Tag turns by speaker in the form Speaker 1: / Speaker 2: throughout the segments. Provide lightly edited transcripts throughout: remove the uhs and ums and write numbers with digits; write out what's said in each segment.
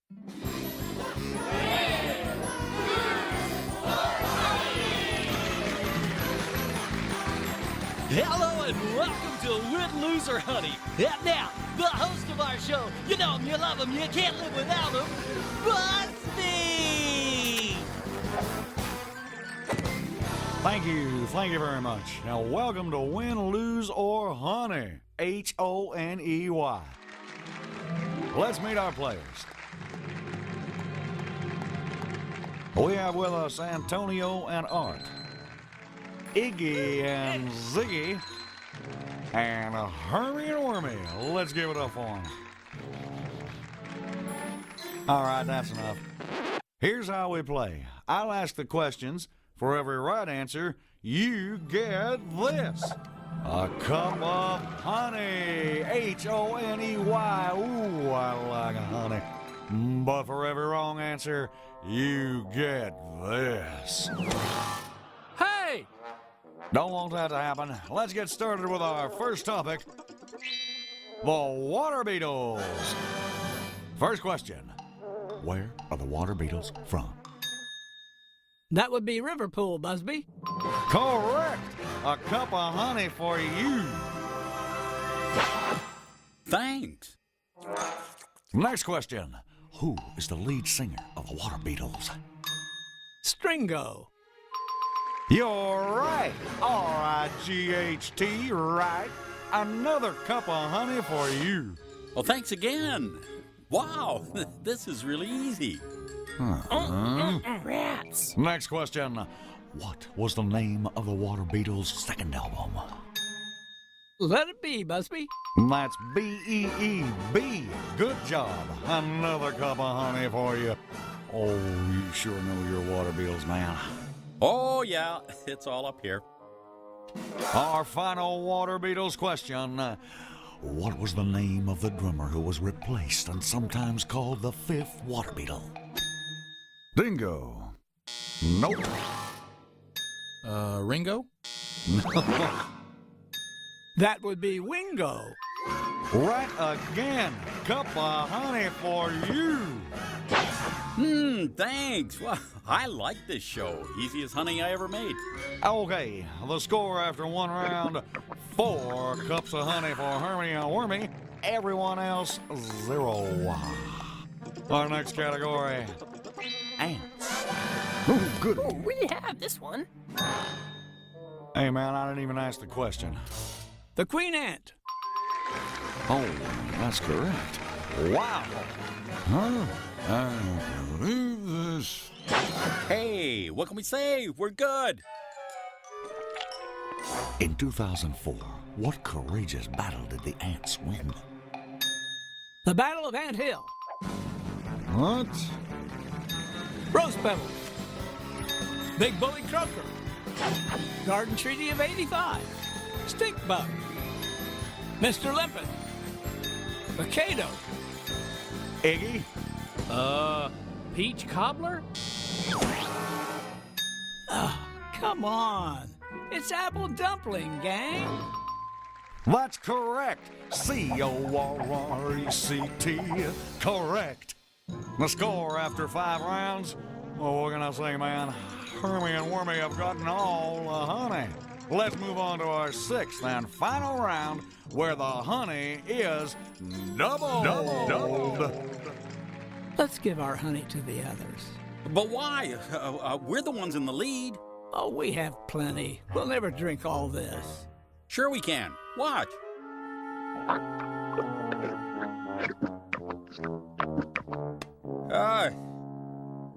Speaker 1: Hello and welcome to Win, Lose, or Honey. And now, the host of our show, you know him, you love him, you can't live without him, Busby!
Speaker 2: Thank you very much. Now welcome to Win, Lose, or Honey, Honey. Let's meet our players. We have with us Antonio and Art, Iggy and Ziggy, and Hermie and Wormy. Let's give it up for them. All right, that's enough. Here's how we play. I'll ask the questions. For every right answer, you get this. A cup of honey. Honey. Ooh, I like honey. But for every wrong answer, you get this.
Speaker 1: Hey!
Speaker 2: Don't want that to happen. Let's get started with our first topic, the water beetles. First question, where are the water beetles from?
Speaker 3: That would be Liverpool, Busby.
Speaker 2: Correct. A cup of honey for you.
Speaker 4: Thanks.
Speaker 2: Next question, who is the lead singer of the water beetles?
Speaker 3: Stringo.
Speaker 2: You're right. R-I-G-H-T, right. Another cup of honey for you.
Speaker 4: Well, thanks again. Wow, this is really easy.
Speaker 3: Rats.
Speaker 2: Next question, what was the name of the water beetles' second album?
Speaker 3: Let it be, Busby.
Speaker 2: That's B-E-E-B. Good job. Another cup of honey for you. Oh, you sure know your water beetles, man.
Speaker 4: Oh, yeah, it's all up here.
Speaker 2: Our final water beetles question. What was the name of the drummer who was replaced and sometimes called the fifth water beetle? Dingo. Nope.
Speaker 1: Ringo?
Speaker 3: That would be Wingo.
Speaker 2: Right again. Cup of honey for you.
Speaker 4: Thanks. Well, I like this show. Easiest honey I ever made.
Speaker 2: Okay, the score after one round, 4 cups of honey for Hermie and Wormy. Everyone else, 0. Our next category, ants. Oh, good.
Speaker 5: Oh, we have this one.
Speaker 2: Hey, man, I didn't even ask the question.
Speaker 3: The queen ant.
Speaker 2: Oh, that's correct. Wow. Huh? I don't believe this.
Speaker 4: Hey, what can we say? We're good.
Speaker 2: In 2004, what courageous battle did the ants win?
Speaker 3: The Battle of Ant Hill.
Speaker 2: What?
Speaker 3: Rose Petals. Big Bully Croaker. Garden Treaty of 85. Stink Bug. Mr. Limpet. Mikado.
Speaker 2: Iggy?
Speaker 1: Peach Cobbler?
Speaker 3: Oh, come on. It's Apple Dumpling, gang.
Speaker 2: That's correct. C-O-R-R-E-C-T. Correct. The score after 5 rounds, well, what can I say, man? Hermie and Wormy have gotten all the honey. Let's move on to our 6th and final round, where the honey is doubled.
Speaker 3: Let's give our honey to the others.
Speaker 4: But why? We're the ones in the lead.
Speaker 3: Oh, we have plenty. We'll never drink all this.
Speaker 4: Sure we can. Watch.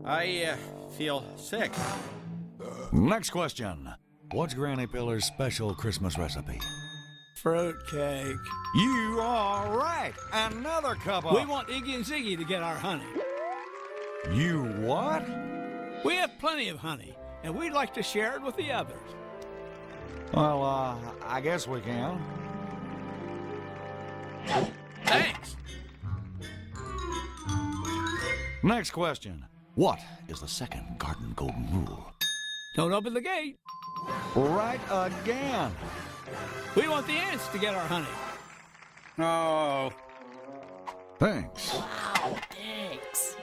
Speaker 4: I feel sick.
Speaker 2: Next question. What's Granny Pillar's special Christmas recipe?
Speaker 3: Fruitcake.
Speaker 2: You are right. Another cup of...
Speaker 3: We want Iggy and Ziggy to get our honey.
Speaker 2: You what?
Speaker 3: We have plenty of honey, and we'd like to share it with the others.
Speaker 2: Well, I guess we can.
Speaker 1: Thanks.
Speaker 2: Next question. What is the second garden golden rule?
Speaker 3: Don't open the gate.
Speaker 2: Right again.
Speaker 3: We want the ants to get our honey.
Speaker 4: Oh.
Speaker 2: Thanks.
Speaker 5: Wow, thanks.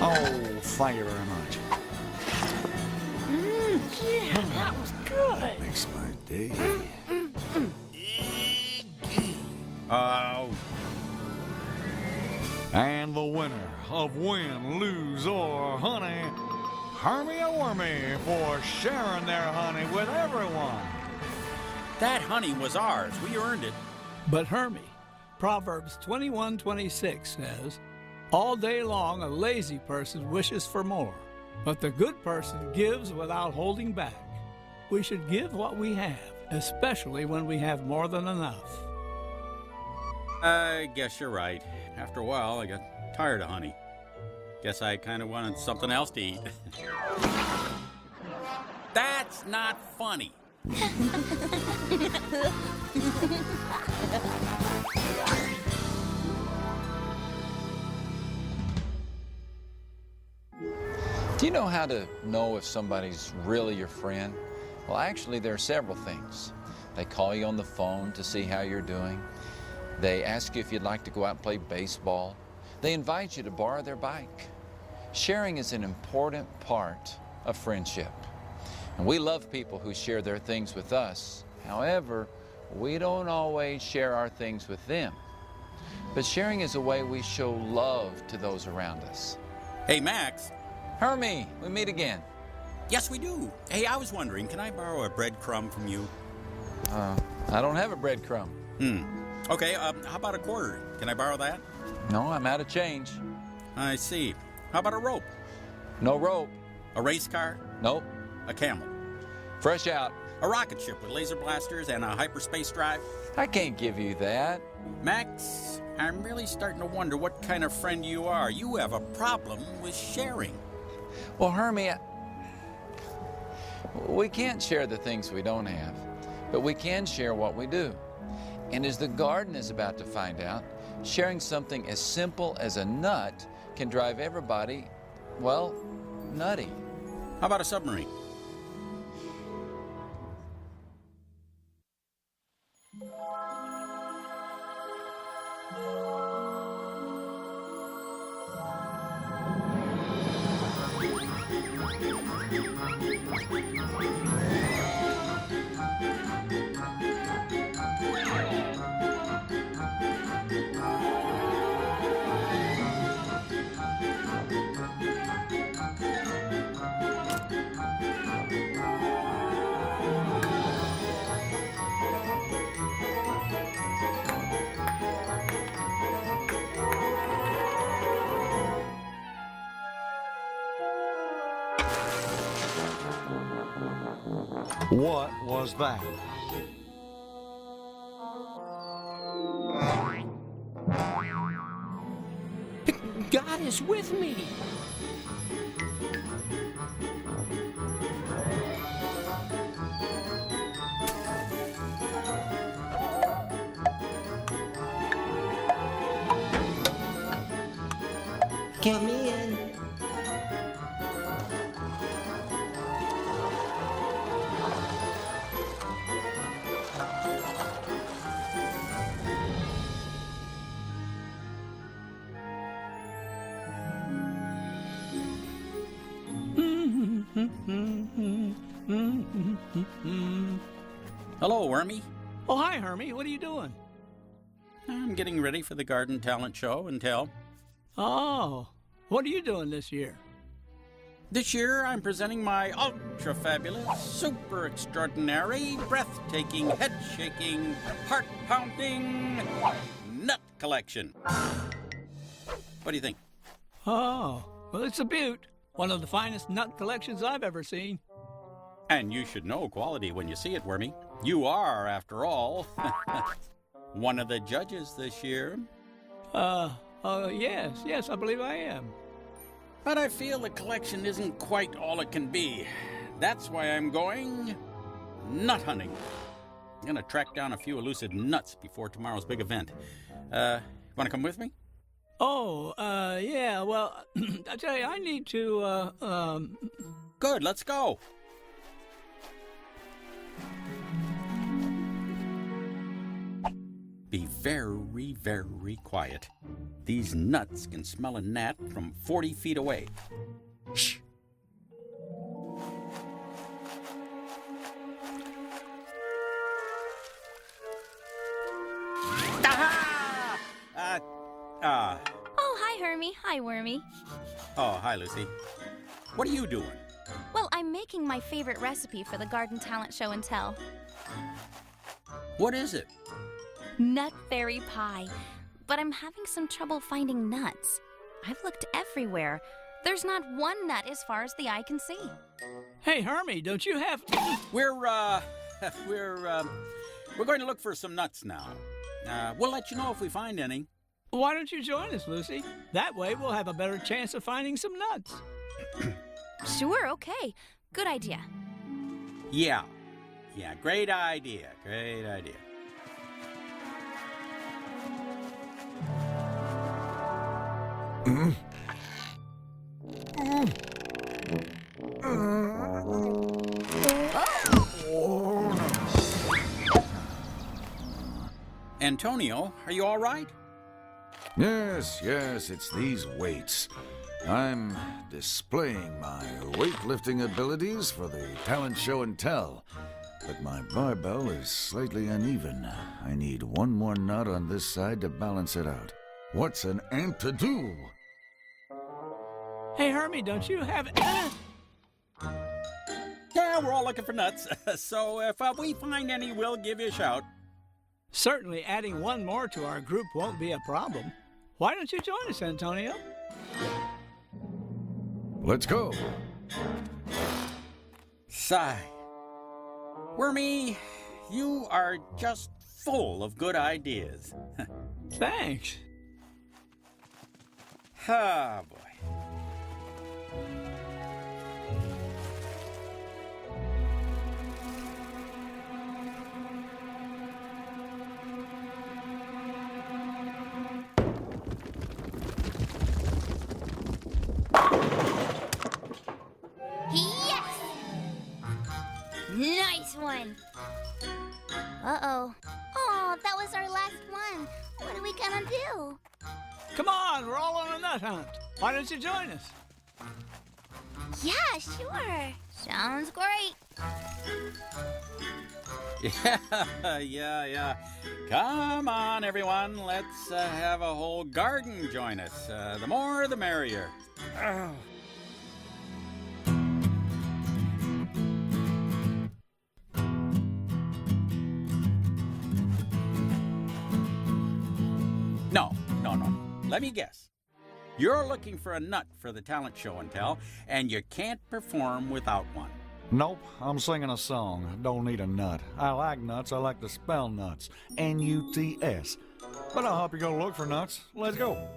Speaker 2: Oh, thank you very much.
Speaker 3: Yeah, that was good.
Speaker 2: Makes my day.
Speaker 4: Oh,
Speaker 2: And the winner of Win, Lose, or Honey, Hermie or Wormy, for sharing their honey with everyone.
Speaker 4: that honey was ours. We earned it.
Speaker 3: But Hermie, Proverbs 21:26 says, all day long a lazy person wishes for more, but the good person gives without holding back. We should give what we have, especially when we have more than enough.
Speaker 4: I guess you're right. After a while, I got tired of honey. Guess I kind of wanted something else to eat. That's not funny.
Speaker 5: Do you know how to know if somebody's really your friend? Well, actually, there are several things. They call you on the phone to see how you're doing. They ask you if you'd like to go out and play baseball. They invite you to borrow their bike. Sharing is an important part of friendship. And we love people who share their things with us. However, we don't always share our things with them. But sharing is a way we show love to those around us.
Speaker 4: Hey, Max.
Speaker 5: Hermie, we meet again.
Speaker 4: Yes, we do. Hey, I was wondering, can I borrow a breadcrumb from you?
Speaker 5: I don't have a breadcrumb.
Speaker 4: Okay, how about a quarter? Can I borrow that?
Speaker 5: No, I'm out of change.
Speaker 4: I see. How about a rope?
Speaker 5: No rope.
Speaker 4: A race car?
Speaker 5: Nope.
Speaker 4: A camel?
Speaker 5: Fresh out.
Speaker 4: A rocket ship with laser blasters and a hyperspace drive?
Speaker 5: I can't give you that.
Speaker 4: Max, I'm really starting to wonder what kind of friend you are. You have a problem with sharing.
Speaker 5: Well, Hermie, we can't share the things we don't have, but we can share what we do. And as the garden is about to find out, sharing something as simple as a nut can drive everybody, well, nutty.
Speaker 4: How about a submarine?
Speaker 2: What was that?
Speaker 1: God is with me. Come in.
Speaker 4: Hello, Ermi.
Speaker 3: Oh, hi, Hermie. What are you doing?
Speaker 4: I'm getting ready for the garden talent show and tell.
Speaker 3: Oh, what are you doing this year?
Speaker 4: This year, I'm presenting my ultra-fabulous, super extraordinary, breathtaking, head-shaking, heart-pounding nut collection. What do you think?
Speaker 3: Oh, well, it's a beaut. One of the finest nut collections I've ever seen.
Speaker 4: And you should know quality when you see it, Wormy. You are, after all, one of the judges this year.
Speaker 3: Yes, I believe I am.
Speaker 4: But I feel the collection isn't quite all it can be. That's why I'm going nut hunting. I'm gonna track down a few elusive nuts before tomorrow's big event. Wanna come with me?
Speaker 3: Oh, yeah, well, I tell you, I need to,
Speaker 4: Good, let's go. Be very, very quiet. These nuts can smell a gnat from 40 feet away. Shh.
Speaker 6: Oh, hi, Hermy. Hi, Wormy.
Speaker 4: Oh, hi, Lucy. What are you doing?
Speaker 6: Well, I'm making my favorite recipe for the garden talent show and tell.
Speaker 4: What is it?
Speaker 6: Nut fairy pie. But I'm having some trouble finding nuts. I've looked everywhere. There's not one nut as far as the eye can see.
Speaker 3: Hey, Hermy, don't you have...
Speaker 4: We're going to look for some nuts now. We'll let you know if we find any.
Speaker 3: Why don't you join us, Lucy? That way we'll have a better chance of finding some nuts.
Speaker 6: Sure, okay. Good idea.
Speaker 4: Yeah, great idea. Antonio, are you all right?
Speaker 2: Yes, it's these weights. I'm displaying my weightlifting abilities for the talent show and tell, but my barbell is slightly uneven. I need one more nut on this side to balance it out. What's an ant to do?
Speaker 3: Hey, Hermy, don't you have...
Speaker 4: Yeah, we're all looking for nuts. So if we find any, we'll give you a shout.
Speaker 3: Certainly adding one more to our group won't be a problem. Why don't you join us, Antonio?
Speaker 2: Let's go.
Speaker 4: Sigh. Wormy, you are just full of good ideas.
Speaker 3: Thanks.
Speaker 4: Ah, boy.
Speaker 6: Yes! Nice one! Uh-oh. Oh, that was our last one. What are we gonna do?
Speaker 3: Come on, we're all on a nut hunt. Why don't you join us?
Speaker 6: Yeah, sure. Sounds great.
Speaker 4: Yeah. Come on, everyone. Let's have a whole garden join us. The more, the merrier. Oh. No. Let me guess. You're looking for a nut for the talent show and tell, and you can't perform without one.
Speaker 2: Nope, I'm singing a song. Don't need a nut. I like nuts. I like to spell nuts. N-U-T-S. But I'll help you go look for nuts. Let's go.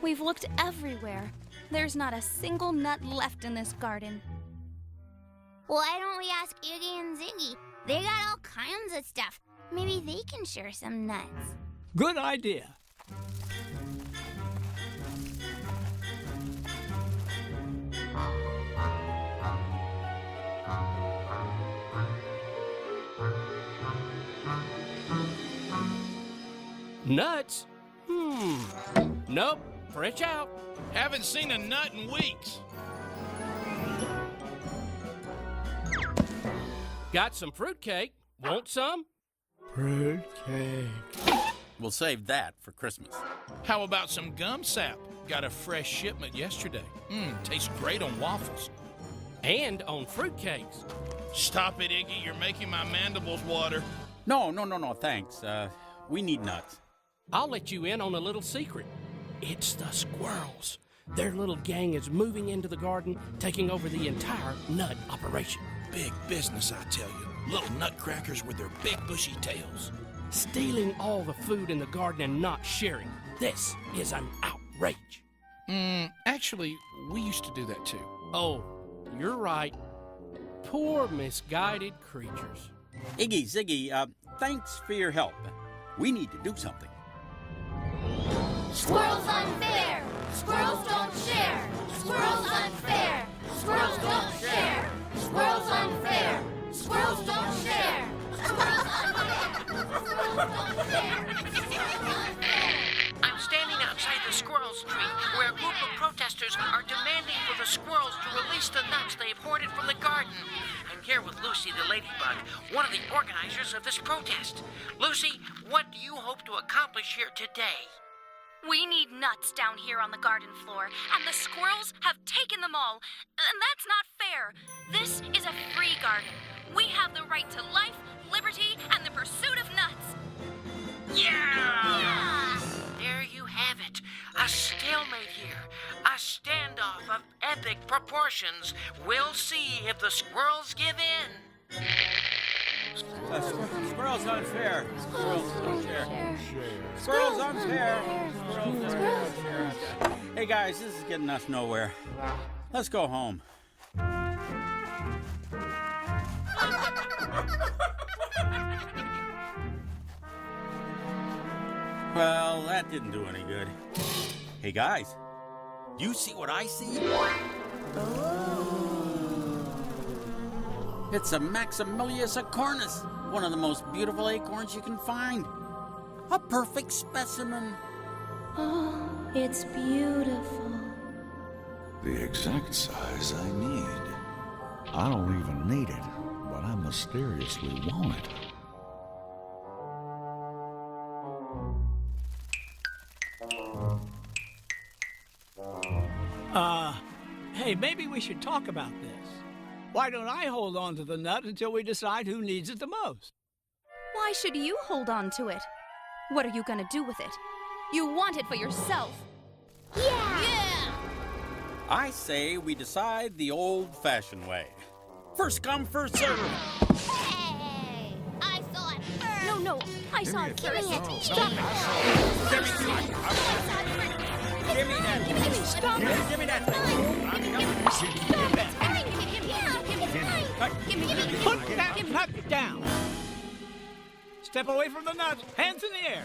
Speaker 6: We've looked everywhere. There's not a single nut left in this garden. Why don't we ask Iggy and Ziggy? They got all kinds of stuff. Maybe they can share some nuts.
Speaker 3: Good idea.
Speaker 7: Nuts? Nope. Fresh out.
Speaker 8: Haven't seen a nut in weeks.
Speaker 7: Got some fruitcake. Want some?
Speaker 3: Fruitcake.
Speaker 4: We'll save that for Christmas.
Speaker 8: How about some gum sap? Got a fresh shipment yesterday. Tastes great on waffles.
Speaker 7: And on fruitcakes.
Speaker 8: Stop it, Iggy. You're making my mandibles water.
Speaker 4: No, thanks. We need nuts.
Speaker 7: I'll let you in on a little secret. It's the squirrels. Their little gang is moving into the garden, taking over the entire nut operation.
Speaker 8: Big business, I tell you. Little nutcrackers with their big bushy tails.
Speaker 7: Stealing all the food in the garden and not sharing. This is an outrage.
Speaker 8: Actually, we used to do that too.
Speaker 7: Oh, you're right. Poor misguided creatures.
Speaker 4: Iggy, Ziggy, thanks for your help. We need to do something.
Speaker 6: Squirrels unfair! Squirrels don't share! Squirrels unfair! Squirrels don't share! Squirrels unfair! Squirrels don't
Speaker 9: I'm standing outside the squirrel's tree where a group of protesters are demanding for the squirrels to release the nuts they've hoarded from the garden. I'm here with Lucy the ladybug, one of the organizers of this protest. Lucy, what do you hope to accomplish here today?
Speaker 6: We need nuts down here on the garden floor, and the squirrels have taken them all. And that's not fair. This is a free garden. We have the right to life, liberty, and the pursuit of nuts.
Speaker 9: Yeah! There you have it. A stalemate here. A standoff of epic proportions. We'll see if the squirrels give in.
Speaker 4: Squirrels unfair. Squirrels unfair. Squirrels unfair. Squirrels unfair. Hey guys, this is getting us nowhere. Let's go home. Well, that didn't do any good. Hey guys, do you see what I see? It's a Maximilius acornis, one of the most beautiful acorns you can find. A perfect specimen.
Speaker 6: Oh, it's beautiful.
Speaker 2: The exact size I need. I don't even need it, but I mysteriously want it.
Speaker 3: Hey, maybe we should talk about this. Why don't I hold on to the nut until we decide who needs it the most?
Speaker 6: Why should you hold on to it? What are you gonna do with it? You want it for yourself. Yeah!
Speaker 4: I say we decide the old-fashioned way. First come, first serve.
Speaker 6: Hey! I saw it first! No, I saw it first.
Speaker 4: Stop it! Give me that.
Speaker 6: Stop it!
Speaker 4: Give me that thing.
Speaker 3: Put that nut down. Step away from the nut. Hands in the air.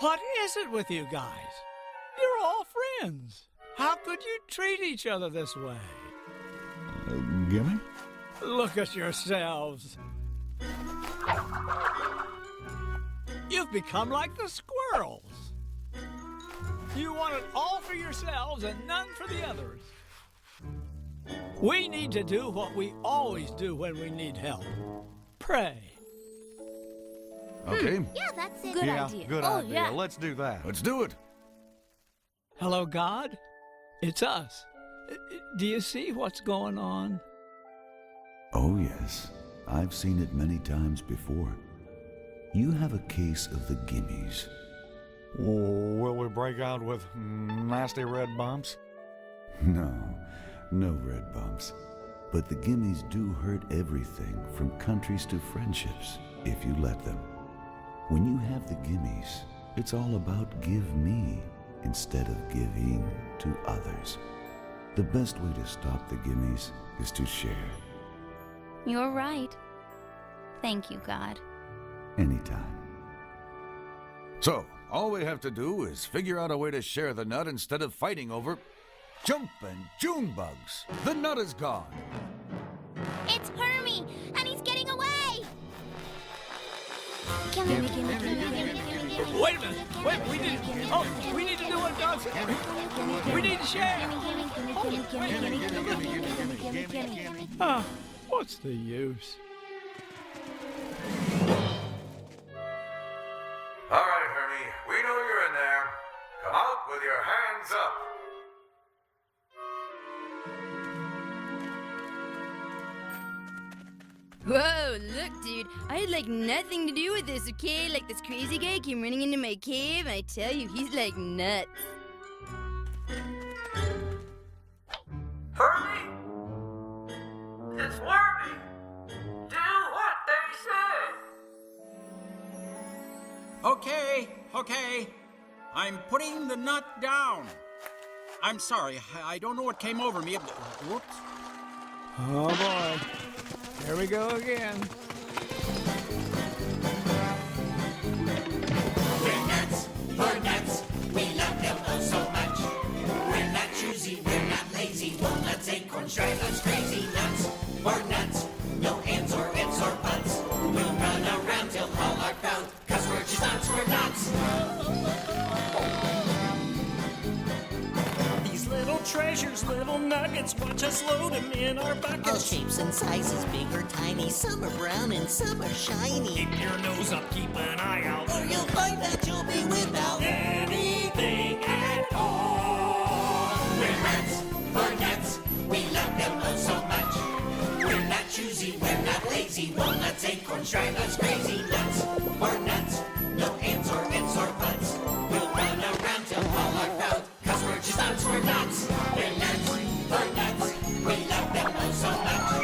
Speaker 3: What is it with you guys? You're all friends. How could you treat each other this way?
Speaker 2: Gimme?
Speaker 3: Look at yourselves. You've become like the squirrels. You want it all for yourselves and none for the others. We need to do what we always do when we need help. Pray.
Speaker 2: Okay.
Speaker 6: Yeah, that's it.
Speaker 2: Good idea.
Speaker 6: Yeah.
Speaker 2: Let's do that. Let's do it.
Speaker 3: Hello, God. It's us. Do you see what's going on?
Speaker 10: Oh, yes. I've seen it many times before. You have a case of the gimmies.
Speaker 2: Will we break out with nasty red bumps?
Speaker 10: No red bumps. But the gimmies do hurt everything from countries to friendships, if you let them. When you have the gimmies, it's all about give me instead of giving to others. The best way to stop the gimmies is to share.
Speaker 6: You're right. Thank you, God.
Speaker 10: Anytime.
Speaker 2: So, all we have to do is figure out a way to share the nut instead of fighting over jumping June bugs. The nut is gone.
Speaker 6: It's Ermi, and he's getting away! Gimme.
Speaker 3: Wait a minute. We need to do what God said. We need to share. What's the use?
Speaker 2: All right, Ermi, we know you're in there. Come out with your hands up.
Speaker 11: Whoa, look, dude. I had like nothing to do with this, okay? Like this crazy guy came running into my cave, and I tell you, he's like nuts.
Speaker 12: Ermi? It's Wormy. Do what they say.
Speaker 4: Okay. I'm putting the nut down. I'm sorry. I don't know what came over me. Whoops.
Speaker 3: Oh, boy. Here we go again.
Speaker 13: We're nuts, we love them oh so much. We're not choosy, we're not lazy. Walnuts, acorns, drive us crazy. Nuts, or nuts, no ands or ifs or buts. We'll
Speaker 1: treasures, little nuggets. Watch us load them in our buckets.
Speaker 14: All shapes and sizes, big or tiny. Some are brown and some are shiny.
Speaker 1: Keep your nose up, keep an eye out,
Speaker 14: or you'll find that you'll be without
Speaker 1: anything at all.
Speaker 13: We're nuts for nuts. We love them oh so much. We're not choosy, we're not lazy. Walnuts, acorns drive us crazy. Nuts for nuts. No ands or ifs or buts. We'll run around till all are proud. 'Cause we're just nuts, we're nuts. We're nuts for nuts. We love them oh so much.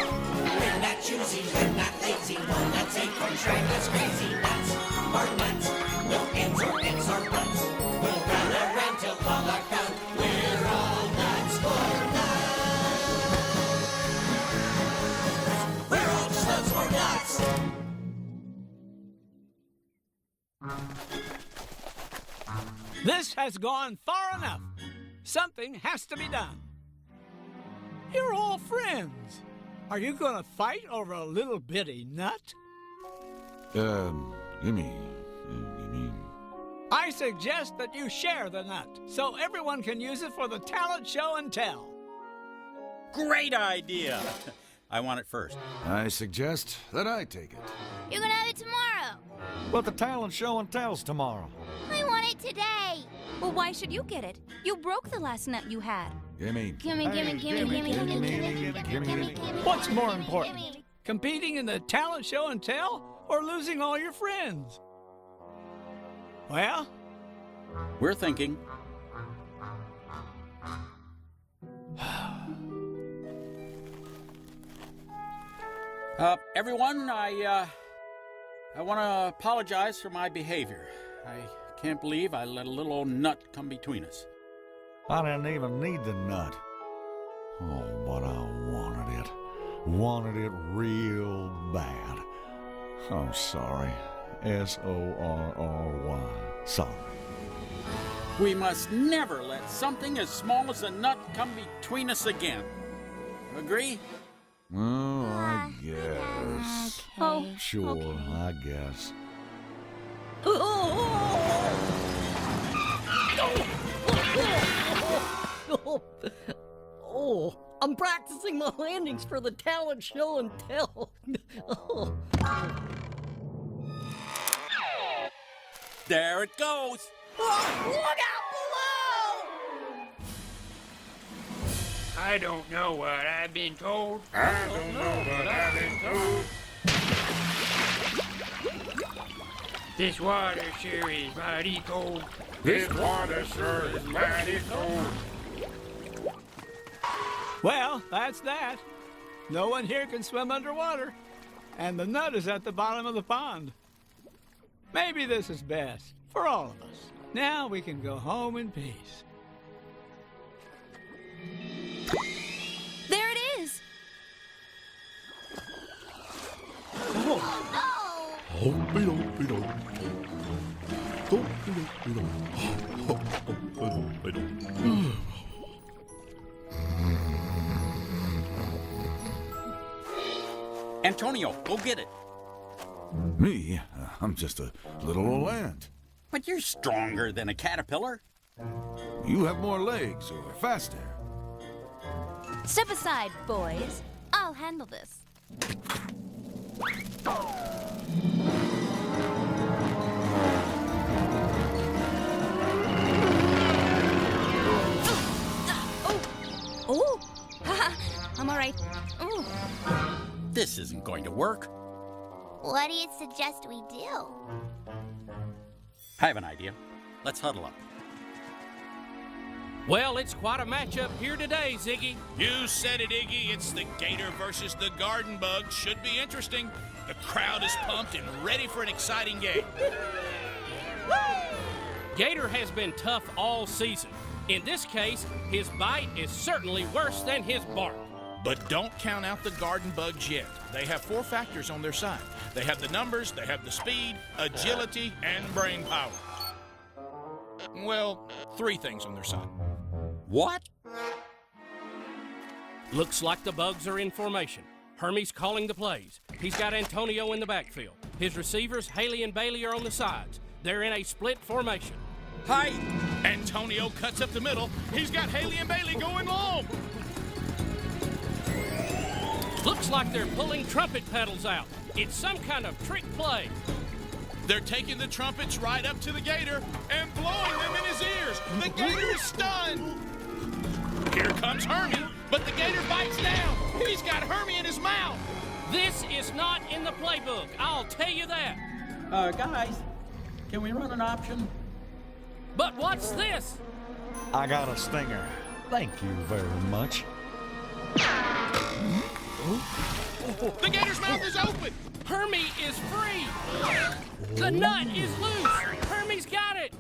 Speaker 13: We're not choosy, we're not lazy. Walnuts, acorns drive us crazy. Nuts for nuts. No ands or ifs or buts. We'll run around till all are proud. We're all nuts for nuts. We're all just nuts for nuts.
Speaker 3: This has gone far enough. Something has to be done. You're all friends. Are you going to fight over a little bitty nut?
Speaker 2: Gimme.
Speaker 3: I suggest that you share the nut so everyone can use it for the talent show and tell.
Speaker 4: Great idea. I want it first.
Speaker 2: I suggest that I take it.
Speaker 6: You're gonna have it tomorrow.
Speaker 2: But the talent show and tell's tomorrow.
Speaker 6: I want it today.
Speaker 11: Well, why should you get it? You broke the last nut you had.
Speaker 2: Gimme.
Speaker 6: Gimme, gimme, gimme, gimme, gimme, gimme, gimme.
Speaker 3: What's more important, competing in the talent show and tell or losing all your friends? Well,
Speaker 4: we're thinking. Everyone, I want to apologize for my behavior. I can't believe I let a little old nut come between us.
Speaker 2: I didn't even need the nut. Oh, but I wanted it. Wanted it real bad. I'm sorry. S-O-R-R-Y. Sorry.
Speaker 4: We must never let something as small as a nut come between us again. Agree?
Speaker 2: Oh, I guess.
Speaker 6: Okay.
Speaker 11: Oh,
Speaker 2: Sure,
Speaker 11: okay.
Speaker 2: I guess.
Speaker 14: Oh, I'm practicing my landings for the talent show and tell.
Speaker 4: There it goes.
Speaker 14: Look out below!
Speaker 12: I don't know what I've been told.
Speaker 13: I don't know what I've been told.
Speaker 12: This water sure is mighty cold.
Speaker 13: This water sure is mighty cold.
Speaker 3: well, that's that. No one here can swim underwater, and the nut is at the bottom of the pond. Maybe this is best for all of us. Now we can go home in peace.
Speaker 11: There it is.
Speaker 4: Antonio, go get it.
Speaker 2: Me? I'm just a little old ant.
Speaker 4: But you're stronger than a caterpillar.
Speaker 2: You have more legs or faster.
Speaker 11: Step aside, boys.
Speaker 6: I'll handle this.
Speaker 11: Oh, haha, I'm all right. Ooh.
Speaker 4: This isn't going to work.
Speaker 6: What do you suggest we do?
Speaker 4: I have an idea. Let's huddle up.
Speaker 7: Well, it's quite a matchup here today, Ziggy.
Speaker 8: You said it, Iggy. It's the gator versus the garden bug. Should be interesting. The crowd is pumped and ready for an exciting game.
Speaker 7: Gator has been tough all season. In this case, his bite is certainly worse than his bark.
Speaker 8: But don't count out the garden bugs yet. They have 4 factors on their side. They have the numbers, they have the speed, agility, and brain power. Well, 3 things on their side.
Speaker 4: What?
Speaker 7: Looks like the bugs are in formation. Hermie's calling the plays. He's got Antonio in the backfield. His receivers, Haley and Bailey, are on the sides. They're in a split formation.
Speaker 4: Hi!
Speaker 8: Antonio cuts up the middle. He's got Haley and Bailey going long.
Speaker 7: Looks like they're pulling trumpet pedals out. It's some kind of trick play.
Speaker 8: They're taking the trumpets right up to the gator and blowing them in his ears. The gator is stunned. Here comes Hermie, but the gator bites down. He's got Hermie in his mouth.
Speaker 7: This is not in the playbook, I'll tell you that.
Speaker 4: Guys, can we run an option?
Speaker 7: But what's this?
Speaker 2: I got a stinger. Thank you very much.
Speaker 8: The gator's mouth is open.
Speaker 7: Hermie is free. The nut is loose. Hermie's got it.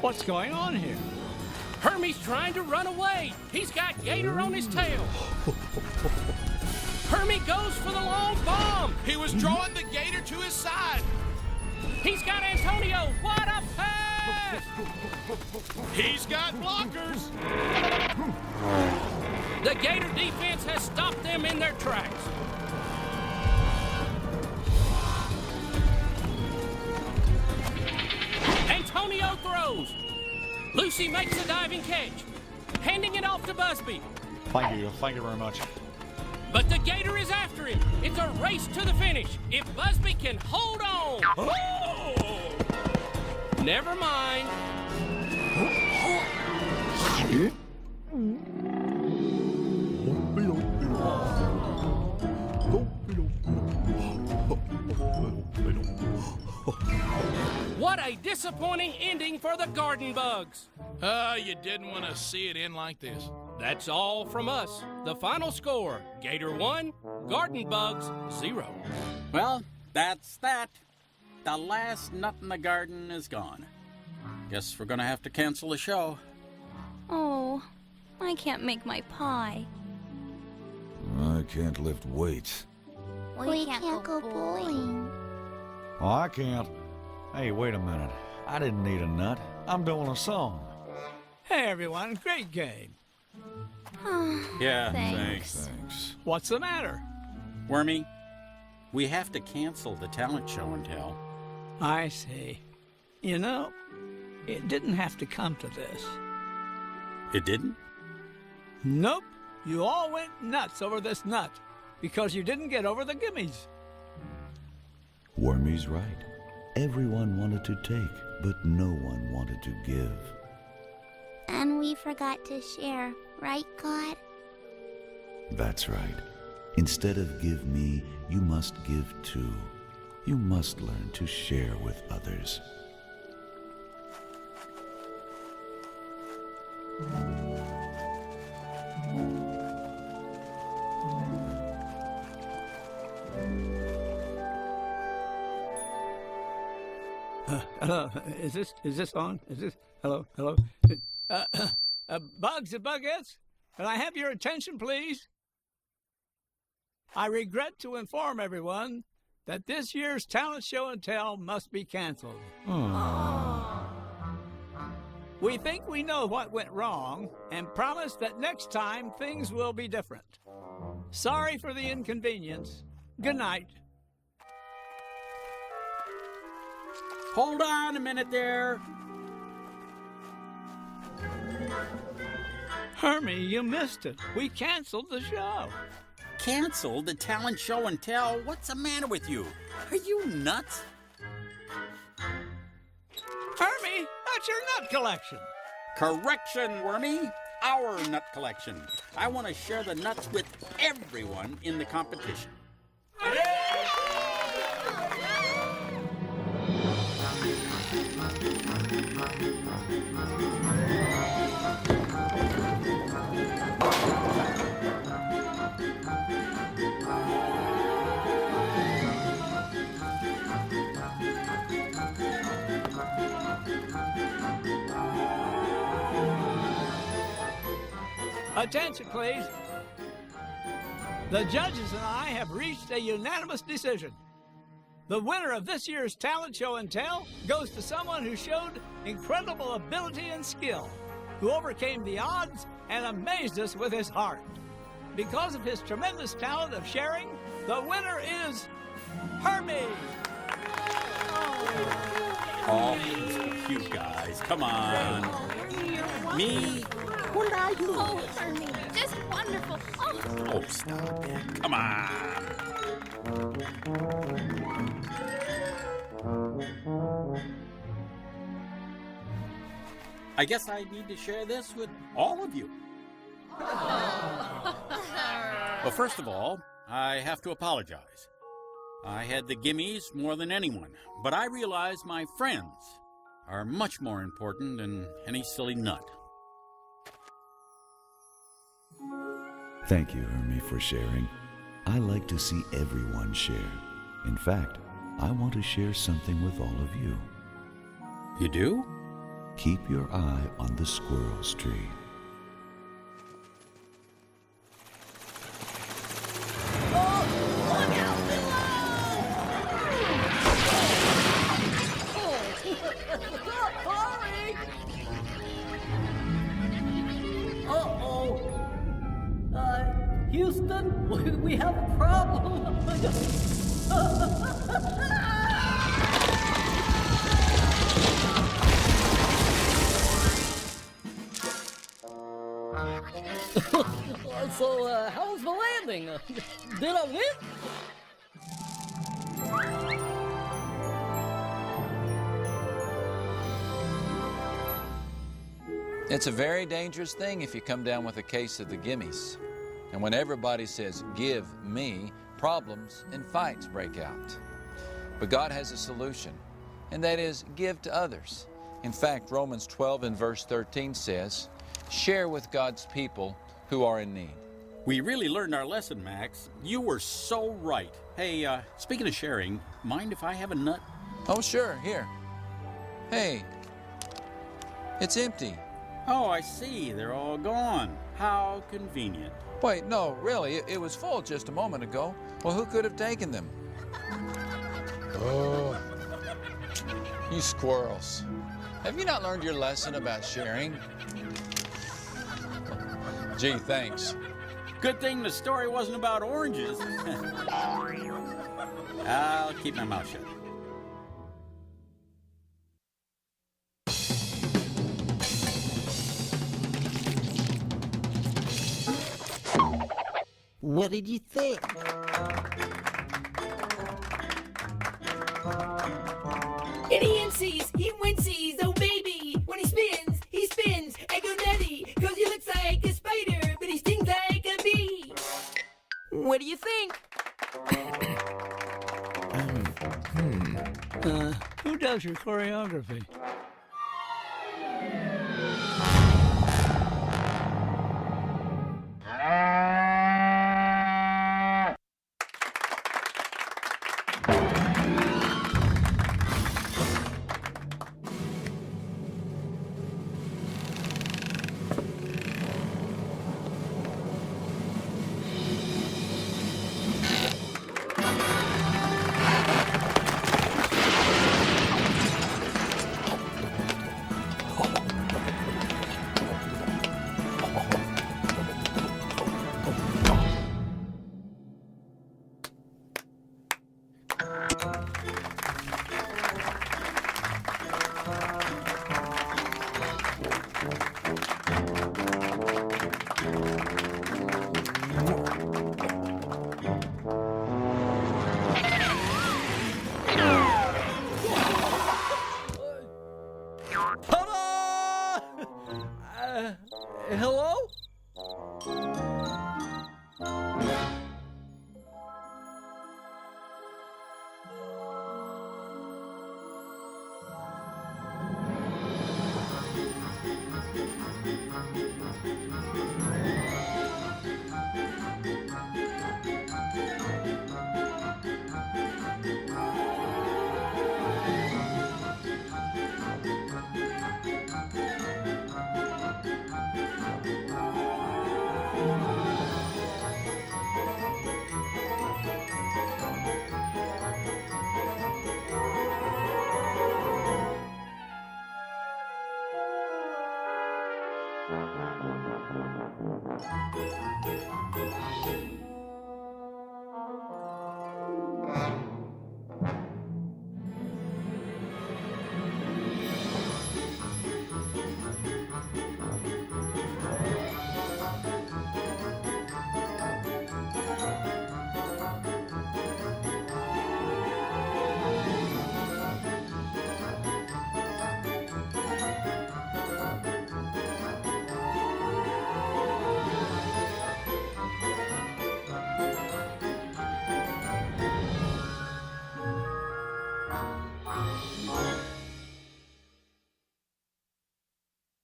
Speaker 3: What's going on here?
Speaker 7: Hermie's trying to run away. He's got Gator on his tail. Hermie goes for the long bomb.
Speaker 8: He was drawing the gator to his side.
Speaker 7: He's got Antonio. What a pass!
Speaker 8: He's got blockers.
Speaker 7: The Gator defense has stopped them in their tracks. Antonio throws. Lucy makes a diving catch, handing it off to Busby.
Speaker 2: Thank you very much.
Speaker 7: But the Gator is after him. It's a race to the finish. If Busby can hold on. Oh! Never mind. What a disappointing ending for the Garden Bugs.
Speaker 8: You didn't want to see it end like this.
Speaker 7: That's all from us. The final score, Gator 1, Garden Bugs 0.
Speaker 4: Well, that's that. The last nut in the garden is gone. Guess we're gonna have to cancel the show.
Speaker 6: Oh, I can't make my pie.
Speaker 10: I can't lift weights.
Speaker 6: We can't go bowling.
Speaker 2: Oh, I can't. Hey, wait a minute. I didn't need a nut. I'm doing a song.
Speaker 3: Hey, everyone, great game.
Speaker 4: Yeah,
Speaker 6: Thanks.
Speaker 4: thanks.
Speaker 3: What's the matter?
Speaker 4: Wormy, we have to cancel the talent show and tell.
Speaker 3: I see. You know, it didn't have to come to this.
Speaker 4: It didn't?
Speaker 3: Nope. You all went nuts over this nut because you didn't get over the gimmies.
Speaker 10: Wormy's right. Everyone wanted to take, but no one wanted to give.
Speaker 6: And we forgot to share, right, God?
Speaker 10: That's right. Instead of give me, you must give too. You must learn to share with others.
Speaker 3: Hello, is this on? Hello? Bugs and Buggets, can I have your attention, please? I regret to inform everyone that this year's talent show and tell must be canceled. We think we know what went wrong and promise that next time things will be different. Sorry for the inconvenience. Good night.
Speaker 4: Hold on a minute there.
Speaker 3: Hermie, you missed it. We canceled the show.
Speaker 4: Canceled the talent show and tell? What's the matter with you? Are you nuts?
Speaker 3: Hermie, that's your nut collection.
Speaker 4: Correction, Wormy. Our nut collection. I want to share the nuts with everyone in the competition.
Speaker 3: Attention, please. The judges and I have reached a unanimous decision. The winner of this year's talent show and tell goes to someone who showed incredible ability and skill, who overcame the odds and amazed us with his heart. Because of his tremendous talent of sharing, the winner is Hermie. Oh.
Speaker 4: you guys. Come on. Me? What did I do?
Speaker 6: Oh, Ermi, just wonderful. Oh.
Speaker 4: Oh, stop it. Come on. I guess I need to share this with all of you. Well, first of all, I have to apologize. I had the gimmies more than anyone, but I realize my friends are much more important than any silly nut.
Speaker 10: Thank you, Ermi, for sharing. I like to see everyone share. In fact, I want to share something with all of you.
Speaker 4: You do?
Speaker 10: Keep your eye on the squirrel's tree.
Speaker 1: Houston, we have a problem. So, how was the landing? Did I win?
Speaker 5: It's a very dangerous thing if you come down with a case of the gimmies. And when everybody says, give me, problems and fights break out. But God has a solution, and that is give to others. In fact, Romans 12 and verse 13 says, share with God's people who are in need.
Speaker 4: We really learned our lesson, Max. You were so right. Hey, speaking of sharing, mind if I have a nut?
Speaker 5: Oh, sure, here. Hey, it's empty.
Speaker 4: Oh, I see. They're all gone. How convenient.
Speaker 5: Wait, no, really, it was full just a moment ago. Well, who could have taken them? Oh, you squirrels. Have you not learned your lesson about sharing? Gee, thanks.
Speaker 4: Good thing the story wasn't about oranges. I'll keep my mouth shut.
Speaker 14: What did you think?
Speaker 15: Idiocies, he winces, oh baby. When he spins, and go nutty. Cause he looks like a spider, but he stings like a bee. What do you think?
Speaker 3: Who does your choreography?